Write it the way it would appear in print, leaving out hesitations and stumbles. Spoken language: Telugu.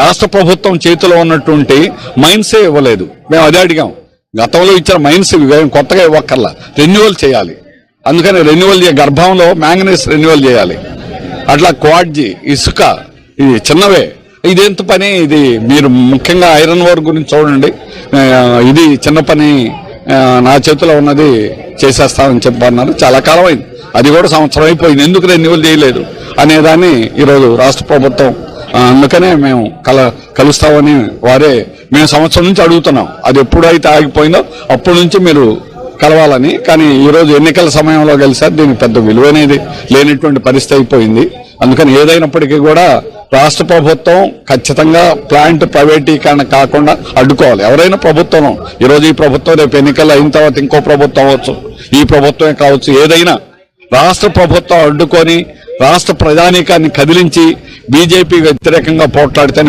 రాష్ట్ర ప్రభుత్వం చేతిలో ఉన్నటువంటి మైన్సే ఇవ్వలేదు. మేము అదే అడిగాం. గతంలో ఇచ్చిన మైన్స్ కొత్తగా ఇవ్వక్కర్లా, రెన్యువల్ చేయాలి. అందుకని రెన్యువల్ గర్భంలో మ్యాంగనీస్ రెన్యువల్ చేయాలి. అట్లా క్వాడ్జీ, ఇసుక, ఇది చిన్నవే. ఇదెంత పని? ఇది మీరు ముఖ్యంగా ఐరన్ ఓర్ గురించి చూడండి. ఇది చిన్న పని, నా చేతిలో ఉన్నది చేసేస్తామని చెప్పన్నారు. చాలా కాలం అయింది, అది కూడా సంవత్సరం అయిపోయింది. ఎందుకు రెన్యువల్ చేయలేదు అనేదాన్ని ఈరోజు రాష్ట్ర ప్రభుత్వం, అందుకనే మేము కలుస్తామని మేము సంవత్సరం నుంచి అడుగుతున్నాం. అది ఎప్పుడైతే ఆగిపోయిందో అప్పటి నుంచి మీరు కలవాలని. కానీ ఈరోజు ఎన్నికల సమయంలో కలిసారు. దీనికి పెద్ద విలువనేది లేనటువంటి పరిస్థితి అయిపోయింది. అందుకని ఏదైనప్పటికీ కూడా రాష్ట్ర ప్రభుత్వం ఖచ్చితంగా ప్లాంట్ ప్రైవేటీకరణ కాకుండా అడ్డుకోవాలి. ఎవరైనా ప్రభుత్వం, ఈరోజు ఈ ప్రభుత్వం, రేపు ఎన్నికలు అయిన తర్వాత ఇంకో ప్రభుత్వం అవ్వచ్చు, ఈ ప్రభుత్వమే కావచ్చు, ఏదైనా రాష్ట్ర ప్రభుత్వం అడ్డుకొని రాష్ట్ర ప్రజానీకాన్ని కదిలించి బీజేపీ వ్యతిరేకంగా పోట్లాడితే